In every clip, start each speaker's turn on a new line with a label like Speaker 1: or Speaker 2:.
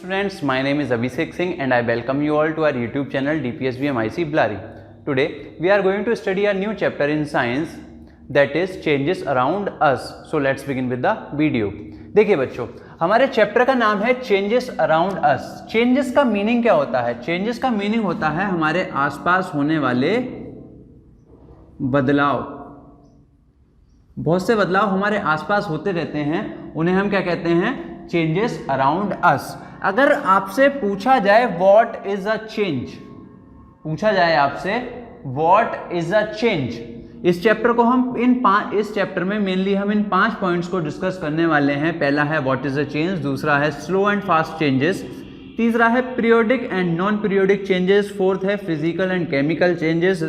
Speaker 1: students, my name is Abhishek Singh and I welcome you all to our YouTube channel DPSB MIC Blari. Today we are going to study a new chapter in science that is changes around us. So let's begin with the video. देखिए बच्चों, हमारे chapter का नाम है changes around us. Changes का meaning क्या होता है? चेंजेस का मीनिंग होता है हमारे आसपास होने वाले बदलाव. बहुत से बदलाव हमारे आसपास होते रहते हैं, उन्हें हम क्या कहते हैं? Changes around us. अगर आपसे पूछा जाए व्हाट इज अ चेंज, पूछा जाए आपसे व्हाट इज अ चेंज, इस चैप्टर को हम इस चैप्टर में मेनली हम इन 5 पॉइंट्स को डिस्कस करने वाले हैं. पहला है व्हाट इज अ चेंज, दूसरा है स्लो एंड फास्ट चेंजेस, तीसरा है periodic and non periodic changes, fourth है physical and chemical changes,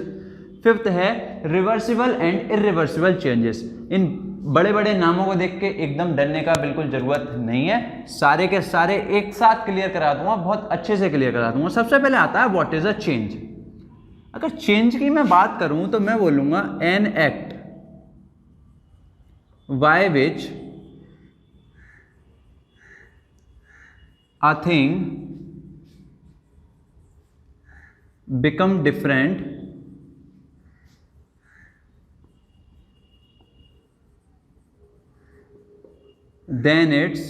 Speaker 1: fifth है रिवर्सिबल एंड इरिवर्सिबल चेंजेस. इन बड़े बड़े नामों को देख के एकदम डरने का बिल्कुल जरूरत नहीं है, सारे के सारे एक साथ क्लियर करा दूंगा, बहुत अच्छे से क्लियर करा दूंगा. सबसे पहले आता है व्हाट इज अ चेंज. अगर चेंज की मैं बात करूं तो मैं बोलूंगा an act by which a thing become different than its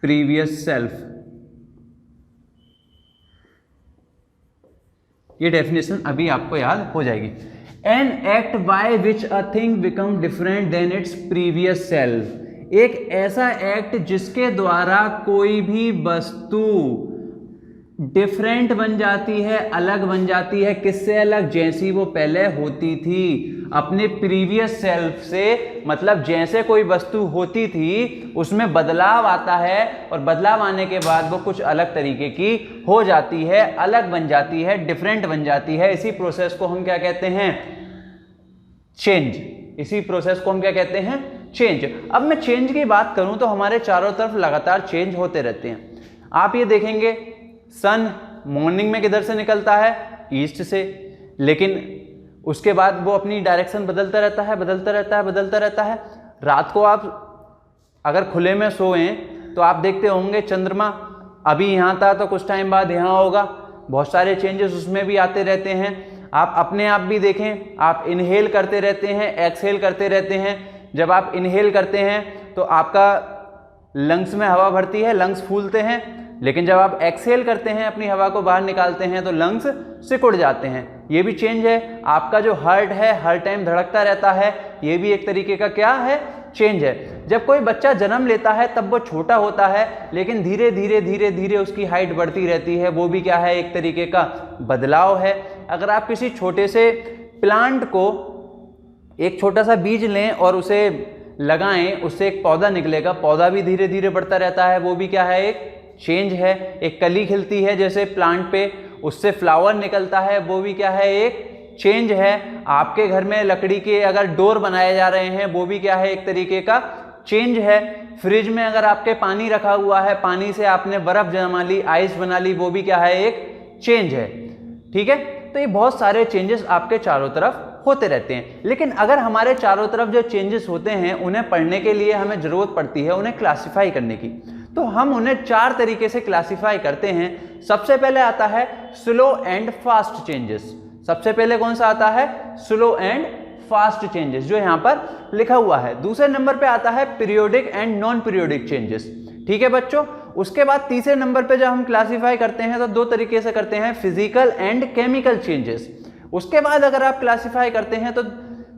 Speaker 1: previous self. ये डेफिनेशन अभी आपको याद हो जाएगी. An act by which a thing become different than its previous self. एक ऐसा एक्ट जिसके द्वारा कोई भी वस्तु डिफरेंट बन जाती है, अलग बन जाती है. किससे अलग? जैसी वो पहले होती थी, अपने प्रीवियस सेल्फ से. मतलब जैसे कोई वस्तु होती थी उसमें बदलाव आता है और बदलाव आने के बाद वो कुछ अलग तरीके की हो जाती है, अलग बन जाती है, डिफरेंट बन जाती है. इसी प्रोसेस को हम क्या कहते हैं? चेंज. इसी प्रोसेस को हम क्या कहते हैं? चेंज. अब मैं चेंज की बात करूं तो हमारे चारों तरफ लगातार चेंज होते रहते हैं. आप ये देखेंगे सन मॉर्निंग में किधर से निकलता है? ईस्ट से. लेकिन उसके बाद वो अपनी डायरेक्शन बदलता रहता है, बदलता रहता है, बदलता रहता है. रात को आप अगर खुले में सोएं तो आप देखते होंगे चंद्रमा अभी यहाँ था तो कुछ टाइम बाद यहाँ होगा. बहुत सारे चेंजेस उसमें भी आते रहते हैं. आप अपने आप भी देखें, आप इनहेल करते रहते हैं, एक्सहेल करते रहते हैं. जब आप इनहेल करते हैं तो आपका लंग्स में हवा भरती है, लंग्स फूलते हैं. लेकिन जब आप एक्सहेल करते हैं, अपनी हवा को बाहर निकालते हैं, तो लंग्स सिकुड़ जाते हैं. ये भी चेंज है. आपका जो हार्ट है हर टाइम धड़कता रहता है, ये भी एक तरीके का क्या है? चेंज है. जब कोई बच्चा जन्म लेता है तब वो छोटा होता है, लेकिन धीरे धीरे धीरे धीरे उसकी हाइट बढ़ती रहती है. वो भी क्या है? एक तरीके का बदलाव है. अगर आप किसी छोटे से प्लांट को एक छोटा सा बीज लें और उसे लगाएं, उससे एक पौधा निकलेगा. पौधा भी धीरे धीरे बढ़ता रहता है, वो भी क्या है? एक चेंज है. एक कली खिलती है जैसे प्लांट पे, उससे फ्लावर निकलता है, वो भी क्या है? एक चेंज है. आपके घर में लकड़ी के अगर डोर बनाए जा रहे हैं, वो भी क्या है? एक तरीके का चेंज है. फ्रिज में अगर आपके पानी रखा हुआ है, पानी से आपने बर्फ जमा ली, आइस बना ली, वो भी क्या है? एक चेंज है. ठीक है. तो ये बहुत सारे चेंजेस आपके चारों तरफ होते रहते हैं. लेकिन अगर हमारे चारों तरफ जो चेंजेस होते हैं उन्हें पढ़ने के लिए हमें जरूरत पड़ती है उन्हें क्लासिफाई करने की, तो हम उन्हें 4 तरीके से क्लासिफाई करते हैं. सबसे पहले आता है स्लो एंड फास्ट चेंजेस. सबसे पहले कौन सा आता है? स्लो एंड फास्ट चेंजेस, जो यहां पर लिखा हुआ है. दूसरे नंबर पे आता है periodic and non periodic changes. ठीक है बच्चों. उसके बाद तीसरे नंबर पे जब हम क्लासिफाई करते हैं तो 2 तरीके से करते हैं, फिजिकल एंड केमिकल चेंजेस. उसके बाद अगर आप क्लासिफाई करते हैं तो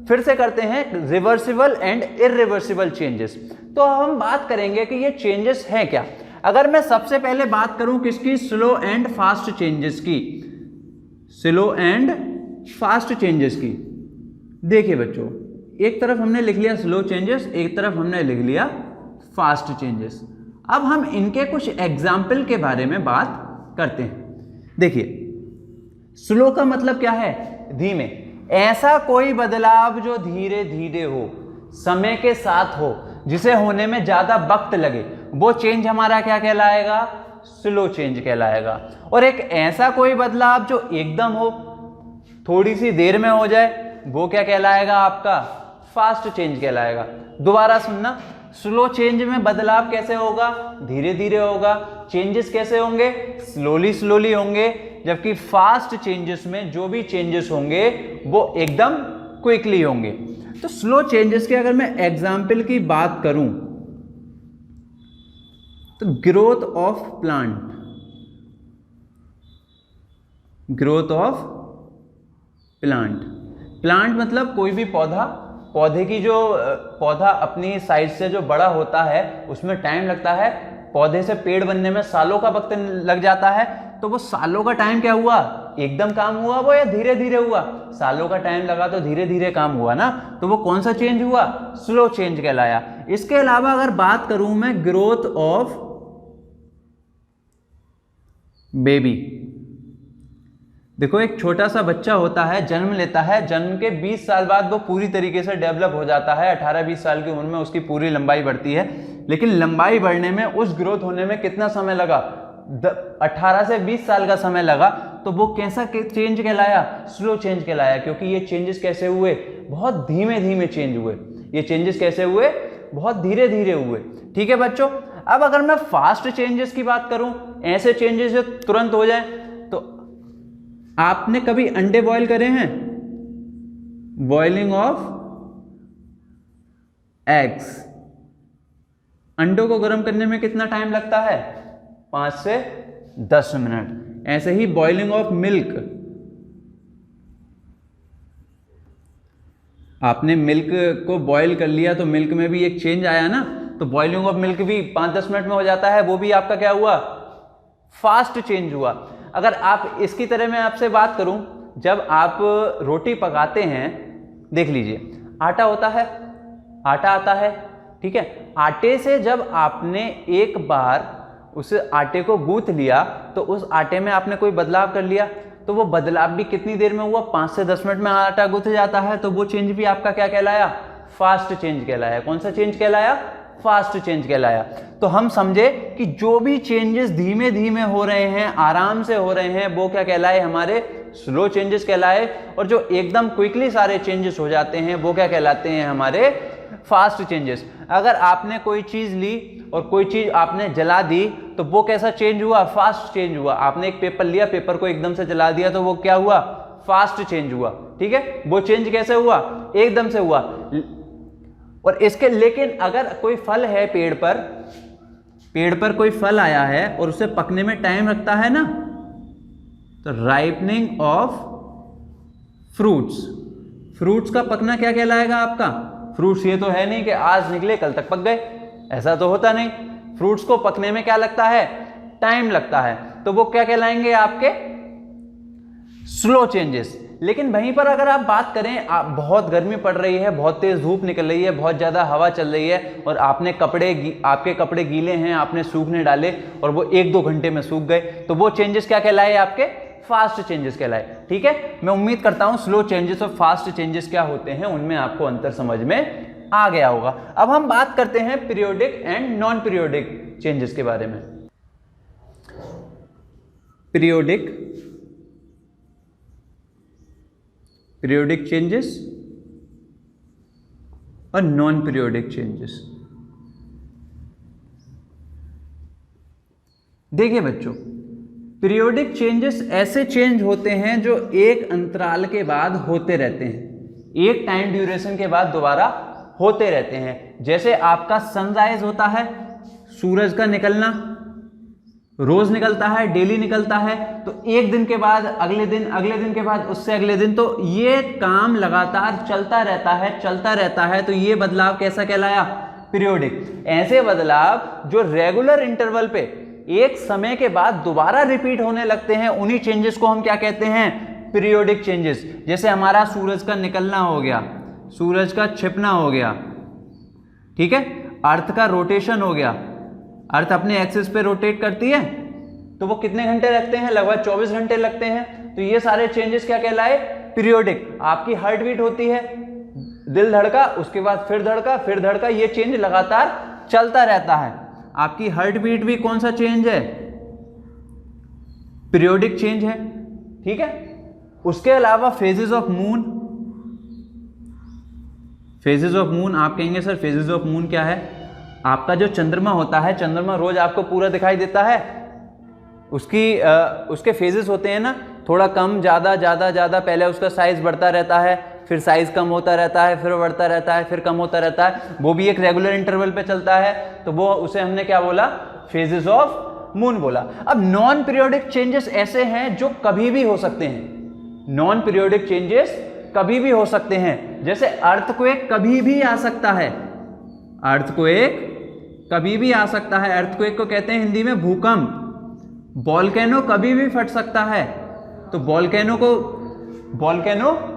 Speaker 1: फिर से करते हैं रिवर्सिबल एंड इरिवर्सिबल चेंजेस. तो हम बात करेंगे कि ये चेंजेस हैं क्या. अगर मैं सबसे पहले बात करूं किसकी? स्लो एंड फास्ट चेंजेस की. स्लो एंड फास्ट चेंजेस की. देखिए बच्चों, एक तरफ हमने लिख लिया स्लो चेंजेस, एक तरफ हमने लिख लिया फास्ट चेंजेस. अब हम इनके कुछ एग्जाम्पल के बारे में बात करते हैं. देखिए, स्लो का मतलब क्या है? धीमे. ऐसा कोई बदलाव जो धीरे धीरे हो, समय के साथ हो, जिसे होने में ज्यादा वक्त लगे, वो चेंज हमारा क्या कहलाएगा? स्लो चेंज कहलाएगा. और एक ऐसा कोई बदलाव जो एकदम हो, थोड़ी सी देर में हो जाए, वो क्या कहलाएगा? आपका फास्ट चेंज कहलाएगा. दोबारा सुनना, स्लो चेंज में बदलाव कैसे होगा? धीरे धीरे होगा। चेंजेस कैसे होंगे? स्लोली स्लोली होंगे। जबकि फास्ट चेंजेस में जो भी चेंजेस होंगे वो एकदम क्विकली होंगे। तो स्लो चेंजेस के अगर मैं एग्जाम्पल की बात करूं तो growth of plant, growth of plant, plant मतलब कोई भी पौधा, पौधे की जो पौधा अपनी साइज से जो बड़ा होता है उसमें टाइम लगता है। पौधे से पेड़ बनने में सालों का वक्त लग जाता है। तो वो सालों का टाइम क्या हुआ? एकदम काम हुआ वो या धीरे धीरे हुआ? सालों का टाइम लगा तो धीरे धीरे काम हुआ ना। तो वो कौन सा चेंज हुआ? स्लो चेंज कहलाया। इसके अलावा अगर बात करूं मैं ग्रोथ ऑफ बेबी, देखो एक छोटा सा बच्चा होता है, जन्म लेता है, जन्म के 20 साल बाद वो पूरी तरीके से डेवलप हो जाता है। 18-20 साल की उम्र में उसकी पूरी लंबाई बढ़ती है। लेकिन लंबाई बढ़ने में, उस ग्रोथ होने में कितना समय लगा? 18 से 20 साल का समय लगा। तो वो कैसा चेंज कहलाया? स्लो चेंज कहलाया। क्योंकि ये चेंजेस कैसे हुए? बहुत धीमे धीमे चेंज हुए। ये चेंजेस कैसे हुए? बहुत धीरे धीरे हुए। ठीक है बच्चों। अब अगर मैं फास्ट चेंजेस की बात करूं, ऐसे चेंजेस जो तुरंत हो जाए, तो आपने कभी अंडे बॉईल करे हैं? बॉइलिंग ऑफ एग्स, अंडों को गर्म करने में कितना टाइम लगता है? 5 से 10 मिनट। ऐसे ही बॉइलिंग ऑफ मिल्क, आपने मिल्क को बॉईल कर लिया तो मिल्क में भी एक चेंज आया ना। तो बॉइलिंग ऑफ मिल्क भी 5-10 मिनट में हो जाता है। वो भी आपका क्या हुआ? फास्ट चेंज हुआ। अगर आप इसकी तरह मैं आपसे बात करूं, जब आप रोटी पकाते हैं, देख लीजिए आटा होता है, आटा आता है, ठीक है। आटे से जब आपने एक बार उस आटे को गूंथ लिया तो उस आटे में आपने कोई बदलाव कर लिया, तो वो बदलाव भी कितनी देर में हुआ? 5 से 10 मिनट में आटा गूंथ जाता है। तो वो चेंज भी आपका क्या कहलाया? फास्ट चेंज कहलाया। कौन सा चेंज कहलाया? फास्ट चेंज कहलाया। तो हम समझे कि जो भी चेंजेस धीमे धीमे हो रहे हैं, आराम से हो रहे हैं, वो क्या कहलाए? हमारे स्लो चेंजेस कहलाए। और जो एकदम क्विकली सारे चेंजेस हो जाते हैं वो क्या कहलाते हैं? हमारे फास्ट चेंजेस। अगर आपने कोई चीज ली और कोई चीज आपने जला दी तो वो कैसा चेंज हुआ? फास्ट चेंज हुआ। आपने एक पेपर लिया, पेपर को एकदम से जला दिया तो वो क्या हुआ? फास्ट चेंज हुआ। ठीक है। वो चेंज कैसे हुआ? एकदम से हुआ। और इसके, लेकिन अगर कोई फल है पेड़ पर कोई फल आया है और उसे पकने में टाइम लगता है ना, तो राइपनिंग ऑफ फ्रूट्स का पकना क्या कहलाएगा आपका? फ्रूट्स ये तो है नहीं कि आज निकले कल तक पक गए, ऐसा तो होता नहीं। फ्रूट्स को पकने में क्या लगता है? टाइम लगता है। तो वो क्या कहलाएंगे? आपके स्लो चेंजेस। लेकिन वहीं पर अगर आप बात करें, आप बहुत गर्मी पड़ रही है, बहुत तेज धूप निकल रही है, बहुत ज्यादा हवा चल रही है और आपके कपड़े गीले हैं, आपने सूखने डाले और वो 1-2 घंटे में सूख गए, तो वो चेंजेस क्या कहलाए? आपके फास्ट चेंजेस कहलाए। ठीक है। मैं उम्मीद करता हूं स्लो चेंजेस और फास्ट चेंजेस क्या होते हैं उनमें आपको अंतर समझ में आ गया होगा। अब हम बात करते हैं periodic and non periodic changes के बारे में। पीरियोडिक चेंजेस और नॉन पीरियोडिक चेंजेस। देखिए बच्चों, पीरियोडिक चेंजेस ऐसे चेंज होते हैं जो एक अंतराल के बाद होते रहते हैं, एक टाइम ड्यूरेशन के बाद दोबारा होते रहते हैं। जैसे आपका सनराइज होता है, सूरज का निकलना रोज निकलता है, डेली निकलता है, तो एक दिन के बाद अगले दिन के बाद उससे अगले दिन, तो ये काम लगातार चलता रहता है। तो ये बदलाव कैसा कहलाया? पीरियोडिक। ऐसे बदलाव जो रेगुलर इंटरवल पे एक समय के बाद दोबारा रिपीट होने लगते हैं, उन्हीं चेंजेस को हम क्या कहते हैं? Periodic changes. जैसे हमारा सूरज का निकलना हो गया, सूरज का छिपना हो गया, ठीक है, अर्थ का रोटेशन हो गया, अर्थ अपने एक्सिस पे रोटेट करती है, तो वो कितने घंटे लगते हैं? लगभग 24 घंटे लगते हैं। तो ये सारे चेंजेस क्या कहलाए? पीरियोडिक। आपकी हार्ट बीट होती है, दिल धड़का, उसके बाद फिर धड़का, ये चेंज लगातार चलता रहता है। आपकी हार्ट बीट भी कौन सा चेंज है? पीरियोडिक चेंज है। ठीक है। उसके अलावा फेजेस ऑफ मून, आप कहेंगे सर फेजेस ऑफ मून क्या है? आपका जो चंद्रमा होता है, चंद्रमा रोज आपको पूरा दिखाई देता है, उसके फेजेस होते हैं ना, थोड़ा कम ज़्यादा ज़्यादा ज़्यादा, पहले उसका साइज बढ़ता रहता है, फिर साइज कम होता रहता है, फिर बढ़ता रहता है, फिर कम होता रहता है, वो भी एक रेगुलर इंटरवल पे चलता है, तो वो उसे हमने क्या बोला, फेजेस ऑफ मून बोला। अब नॉन पीरियोडिक चेंजेस ऐसे हैं जो कभी भी हो सकते हैं, नॉन पीरियोडिक चेंजेस कभी भी हो सकते हैं, जैसे अर्थक्वेक कभी भी आ सकता है, अर्थक्वेक कभी भी आ सकता है, अर्थक्वेक को कहते हैं हिंदी में भूकंप। वोल्केनो कभी भी फट सकता है, तो वोल्केनो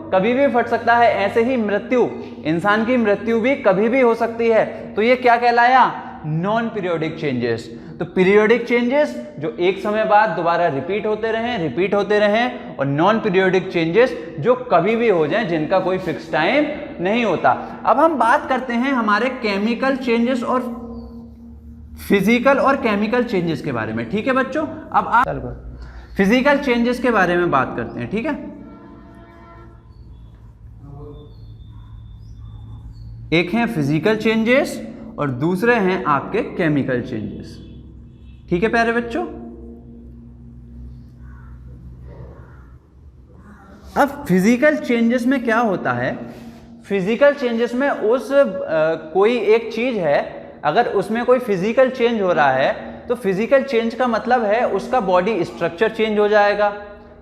Speaker 1: कभी भी फट सकता है। ऐसे ही मृत्यु, इंसान की मृत्यु भी कभी भी हो सकती है, तो ये क्या कहलाया, नॉन पीरियोडिक चेंजेस। तो पीरियोडिक चेंजेस जो एक समय बाद दोबारा रिपीट होते रहें, और नॉन पीरियोडिक चेंजेस जो कभी भी हो जाएं, जिनका कोई फिक्स टाइम नहीं होता। अब हम बात करते हैं हमारे केमिकल चेंजेस और फिजिकल और केमिकल चेंजेस के बारे में, ठीक है बच्चों। अब आप फिजिकल चेंजेस के बारे में बात करते हैं, ठीक है। एक हैं फिजिकल चेंजेस और दूसरे हैं आपके केमिकल चेंजेस, ठीक है प्यारे बच्चों। अब फिजिकल चेंजेस में क्या होता है, फिजिकल चेंजेस में कोई एक चीज है, अगर उसमें कोई फिजिकल चेंज हो रहा है, तो फिजिकल चेंज का मतलब है उसका बॉडी स्ट्रक्चर चेंज हो जाएगा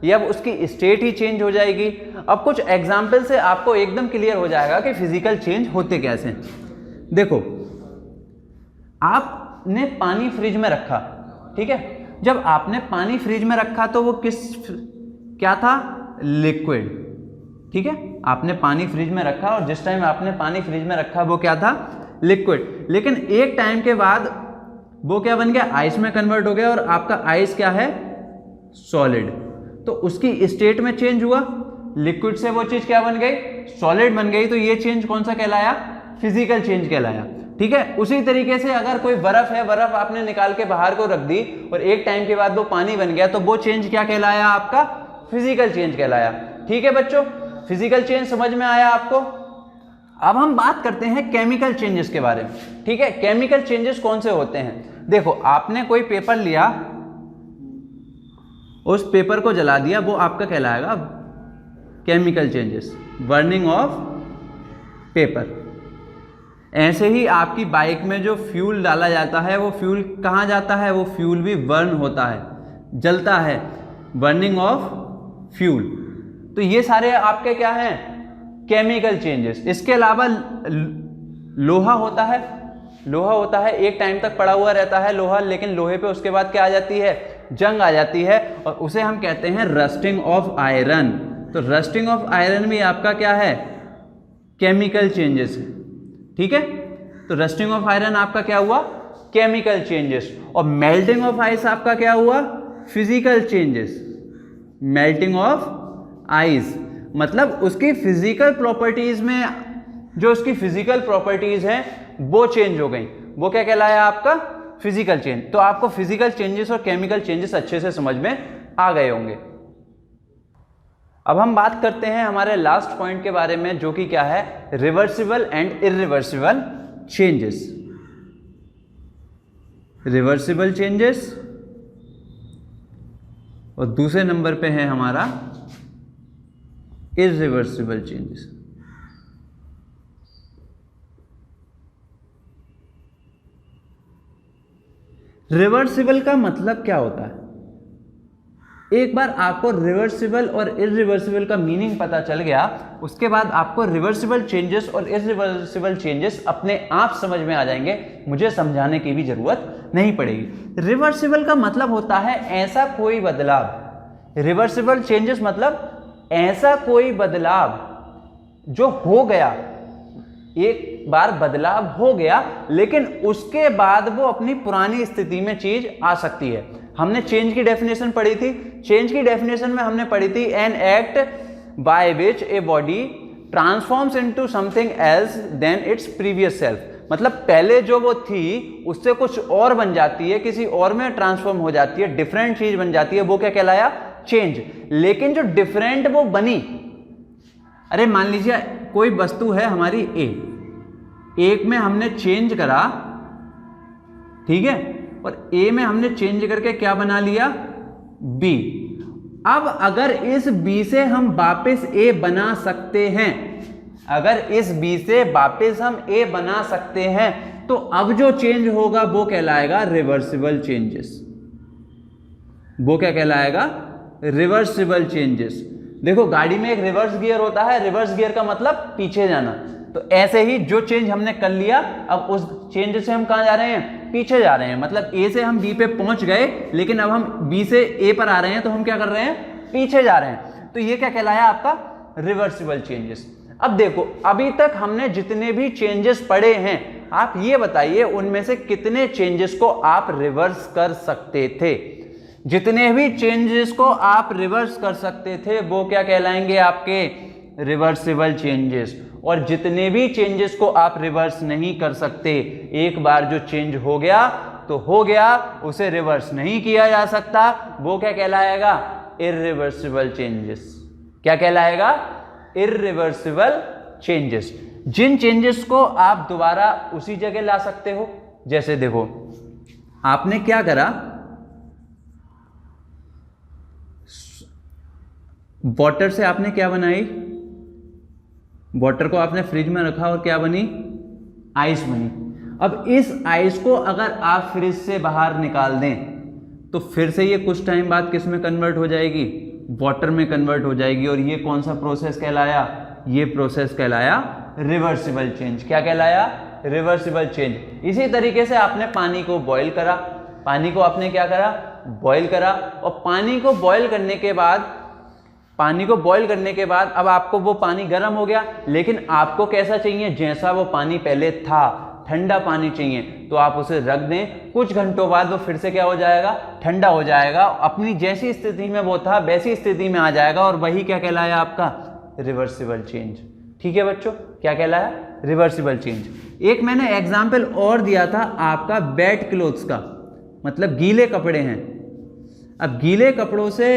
Speaker 1: या उसकी स्टेट ही चेंज हो जाएगी। अब कुछ एग्जाम्पल से आपको एकदम क्लियर हो जाएगा कि फिजिकल चेंज होते कैसे। देखो, आपने पानी फ्रिज में रखा, ठीक है, जब आपने पानी फ्रिज में रखा तो वो क्या था, लिक्विड, ठीक है। आपने पानी फ्रिज में रखा और जिस टाइम आपने पानी फ्रिज में रखा वो क्या था, लिक्विड। लेकिन एक टाइम के बाद वो क्या बन गया, आइस में कन्वर्ट हो गया और आपका आइस क्या है, सॉलिड। तो उसकी स्टेट में चेंज हुआ, लिक्विड से वो चीज क्या बन गई, सॉलिड बन गई। तो ये चेंज कौन सा कहलाया, फिजिकल चेंज कहलाया, ठीक है। उसी तरीके से अगर कोई बर्फ है, बर्फ आपने निकाल के बाहर को रख दी और एक टाइम के बाद वो पानी बन गया, तो वो चेंज क्या कहलाया, आपका फिजिकल चेंज कहलाया, ठीक है बच्चों। फिजिकल चेंज समझ में आया आपको। अब हम बात करते हैं केमिकल चेंजेस के बारे में, ठीक है। केमिकल चेंजेस कौन से होते हैं, देखो, आपने कोई पेपर लिया, उस पेपर को जला दिया, वो आपका कहलाएगा chemical changes, burning of paper. ऐसे ही आपकी बाइक में जो फ्यूल डाला जाता है, वो फ्यूल कहाँ जाता है, वो फ्यूल भी बर्न होता है, जलता है, बर्निंग ऑफ फ्यूल। तो ये सारे आपके क्या हैं, केमिकल चेंजेस। इसके अलावा लोहा होता है, एक टाइम तक पड़ा हुआ रहता है लोहा, लेकिन लोहे पे उसके बाद क्या आ जाती है, जंग आ जाती है, और उसे हम कहते हैं रस्टिंग ऑफ आयरन। तो रस्टिंग ऑफ आयरन भी आपका क्या है, केमिकल चेंजेस है, ठीक है। तो रस्टिंग ऑफ आयरन आपका क्या हुआ, केमिकल चेंजेस। और मेल्टिंग ऑफ आइस आपका क्या हुआ, physical changes. Melting of ice मतलब उसकी फिजिकल प्रॉपर्टीज में जो उसकी फिजिकल प्रॉपर्टीज हैं वो चेंज हो गई, वो क्या कहलाया, आपका फिजिकल चेंज। तो आपको फिजिकल चेंजेस और केमिकल चेंजेस अच्छे से समझ में आ गए होंगे। अब हम बात करते हैं हमारे लास्ट पॉइंट के बारे में, जो कि क्या है, reversible and irreversible changes. Reversible changes और दूसरे नंबर पे है हमारा इरिवर्सिबल चेंजेस। रिवर्सिबल का मतलब क्या होता है, एक बार आपको रिवर्सिबल और इरिवर्सिबल का मीनिंग पता चल गया, उसके बाद आपको रिवर्सिबल चेंजेस और इरिवर्सिबल चेंजेस अपने आप समझ में आ जाएंगे, मुझे समझाने की भी जरूरत नहीं पड़ेगी। रिवर्सिबल का मतलब होता है ऐसा कोई बदलाव, रिवर्सिबल चेंजेस मतलब ऐसा कोई बदलाव जो हो गया, एक बार बदलाव हो गया, लेकिन उसके बाद वो अपनी पुरानी स्थिति में चीज आ सकती है। हमने चेंज की डेफिनेशन पढ़ी थी, चेंज की डेफिनेशन में हमने पढ़ी थी an act by which a body transforms into something else than its previous self. मतलब पहले जो वो थी उससे कुछ और बन जाती है, किसी और में ट्रांसफॉर्म हो जाती है, डिफरेंट चीज बन जाती है, वो क्या कहलाया, चेंज। लेकिन जो डिफरेंट वो बनी, अरे मान लीजिए कोई वस्तु है हमारी ए, एक में हमने चेंज करा, ठीक है, और ए में हमने चेंज करके क्या बना लिया, बी। अब अगर इस बी से हम वापस ए बना सकते हैं, अगर इस बी से वापस हम ए बना सकते हैं, तो अब जो चेंज होगा वो कहलाएगा रिवर्सिबल चेंजेस। वो क्या कहलाएगा, रिवर्सिबल चेंजेस। देखो गाड़ी में एक रिवर्स गियर होता है, रिवर्स गियर का मतलब पीछे जाना। तो ऐसे ही जो चेंज हमने कर लिया, अब उस चेंज से हम कहां जा रहे हैं, पीछे जा रहे हैं। मतलब ए से हम बी पे पहुंच गए, लेकिन अब हम बी से ए पर आ रहे हैं, तो हम क्या कर रहे हैं, पीछे जा रहे हैं। तो ये क्या कहलाया आपका, रिवर्सिबल चेंजेस। अब देखो अभी तक हमने जितने भी चेंजेस पढ़े हैं, आप ये बताइए उनमें से कितने चेंजेस को आप रिवर्स कर सकते थे। जितने भी चेंजेस को आप रिवर्स कर सकते थे वो क्या कहलाएंगे, आपके रिवर्सिबल चेंजेस। और जितने भी चेंजेस को आप रिवर्स नहीं कर सकते, एक बार जो चेंज हो गया तो हो गया, उसे रिवर्स नहीं किया जा सकता, वो क्या कहलाएगा, इर्रिवर्सिबल चेंजेस। क्या कहलाएगा, इर्रिवर्सिबल चेंजेस। जिन चेंजेस को आप दोबारा उसी जगह ला सकते हो, जैसे देखो आपने क्या करा, वाटर से आपने क्या बनाई, वाटर को आपने फ्रिज में रखा और क्या बनी, आइस बनी। अब इस आइस को अगर आप फ्रिज से बाहर निकाल दें तो फिर से ये कुछ टाइम बाद किस में कन्वर्ट हो जाएगी, वाटर में कन्वर्ट हो जाएगी। और ये कौन सा प्रोसेस कहलाया, ये प्रोसेस कहलाया रिवर्सिबल चेंज। क्या कहलाया, रिवर्सिबल चेंज। इसी तरीके से आपने पानी को बॉईल करा, पानी को आपने क्या करा, बॉईल करा। और पानी को बॉईल करने के बाद, पानी को बॉईल करने के बाद अब आपको वो पानी गर्म हो गया, लेकिन आपको कैसा चाहिए, जैसा वो पानी पहले था, ठंडा पानी चाहिए। तो आप उसे रख दें, कुछ घंटों बाद वो फिर से क्या हो जाएगा, ठंडा हो जाएगा, अपनी जैसी स्थिति में वो था वैसी स्थिति में आ जाएगा। और वही क्या कहलाया आपका, रिवर्सिबल चेंज। ठीक है बच्चों, क्या कहलाया, रिवर्सिबल चेंज। एक मैंने एग्जाम्पल और दिया था आपका वेट क्लोथ्स का, मतलब गीले कपड़े हैं। अब गीले कपड़ों से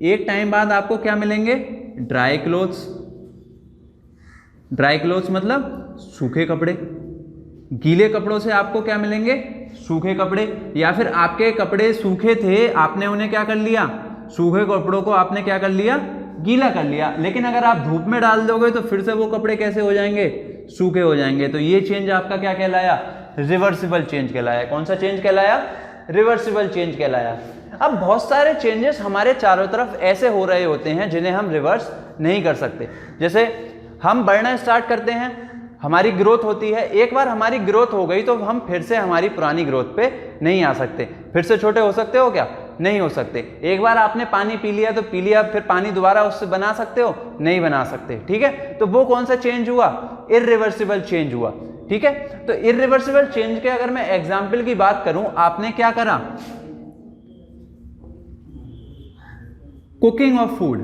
Speaker 1: एक टाइम बाद आपको क्या मिलेंगे, ड्राई क्लोथ्स। ड्राई क्लोथ्स मतलब सूखे कपड़े। गीले कपड़ों से आपको क्या मिलेंगे, सूखे कपड़े। या फिर आपके कपड़े सूखे थे, आपने उन्हें क्या कर लिया, सूखे कपड़ों को आपने क्या कर लिया, गीला कर लिया। लेकिन अगर आप धूप में डाल दोगे तो फिर से वो कपड़े कैसे हो जाएंगे, सूखे हो जाएंगे। तो ये चेंज आपका क्या कहलाया, रिवर्सिबल चेंज कहलाया। कौन सा चेंज कहलाया, रिवर्सिबल चेंज कहलाया। अब बहुत सारे चेंजेस हमारे चारों तरफ ऐसे हो रहे होते हैं जिन्हें हम रिवर्स नहीं कर सकते। जैसे हम बढ़ना स्टार्ट करते हैं, हमारी ग्रोथ होती है, एक बार हमारी ग्रोथ हो गई तो हम फिर से हमारी पुरानी ग्रोथ पे नहीं आ सकते। फिर से छोटे हो सकते हो क्या, नहीं हो सकते। एक बार आपने पानी पी लिया तो पी लिया, फिर पानी दोबारा उससे बना सकते हो, नहीं बना सकते। ठीक है, तो वो कौन सा चेंज हुआ, इर्रिवर्सिबल चेंज हुआ। ठीक है, तो इर्रिवर्सिबल चेंज के अगर मैं एग्जाम्पल की बात करूं, आपने क्या करा, कुकिंग ऑफ फूड,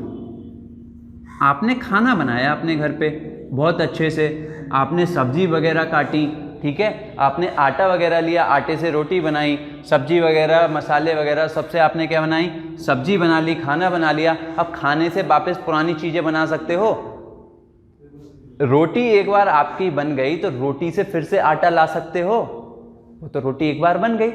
Speaker 1: आपने खाना बनाया अपने घर पे बहुत अच्छे से, आपने सब्जी वगैरह काटी, ठीक है, आपने आटा वगैरह लिया, आटे से रोटी बनाई, सब्जी वगैरह मसाले वगैरह सबसे आपने क्या बनाई, सब्जी बना ली, खाना बना लिया। अब खाने से वापस पुरानी चीज़ें बना सकते हो। रोटी एक बार आपकी बन गई तो रोटी से फिर से आटा ला सकते हो, वो तो रोटी एक बार बन गई,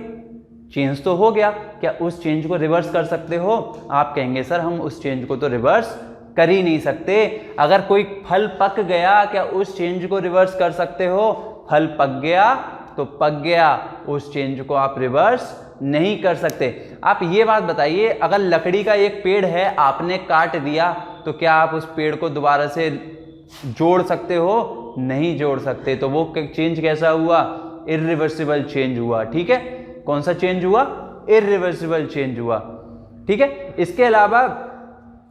Speaker 1: चेंज तो हो गया। क्या उस चेंज को रिवर्स कर सकते हो, आप कहेंगे सर हम उस चेंज को तो रिवर्स कर ही नहीं सकते। अगर कोई फल पक गया, क्या उस चेंज को रिवर्स कर सकते हो, फल पक गया तो पक गया, उस चेंज को आप रिवर्स नहीं कर सकते। आप ये बात बताइए, अगर लकड़ी का एक पेड़ है, आपने काट दिया, तो क्या आप उस पेड़ को दोबारा से जोड़ सकते हो, नहीं जोड़ सकते। तो वो चेंज कैसा हुआ, इर्रिवर्सिबल चेंज हुआ। ठीक है, कौन सा चेंज हुआ, इर्रिवर्सिबल चेंज हुआ। ठीक है, इसके अलावा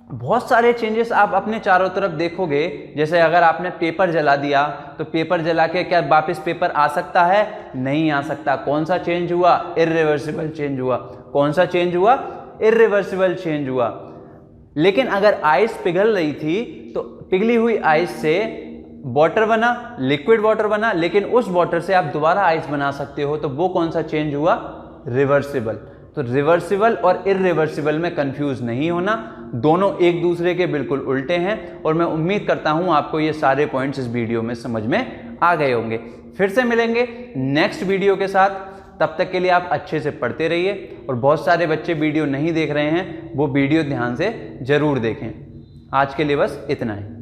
Speaker 1: बहुत सारे चेंजेस आप अपने चारों तरफ देखोगे। जैसे अगर आपने पेपर जला दिया तो पेपर जला के क्या वापस पेपर आ सकता है, नहीं आ सकता। कौन सा चेंज हुआ, इर्रिवर्सिबल चेंज हुआ। कौन सा चेंज हुआ, इर्रिवर्सिबल चेंज हुआ। लेकिन अगर आइस पिघल रही थी तो पिघली हुई आइस से वाटर बना, लिक्विड वाटर बना, लेकिन उस वाटर से आप दोबारा आइस बना सकते हो, तो वो कौन सा चेंज हुआ, रिवर्सिबल। तो रिवर्सिबल और इर्रिवर्सिबल में कंफ्यूज नहीं होना, दोनों एक दूसरे के बिल्कुल उल्टे हैं। और मैं उम्मीद करता हूं आपको ये सारे पॉइंट्स इस वीडियो में समझ में आ गए होंगे। फिर से मिलेंगे नेक्स्ट वीडियो के साथ। तब तक के लिए आप अच्छे से पढ़ते रहिए, और बहुत सारे बच्चे वीडियो नहीं देख रहे हैं, वो वीडियो ध्यान से ज़रूर देखें। आज के लिए बस इतना ही।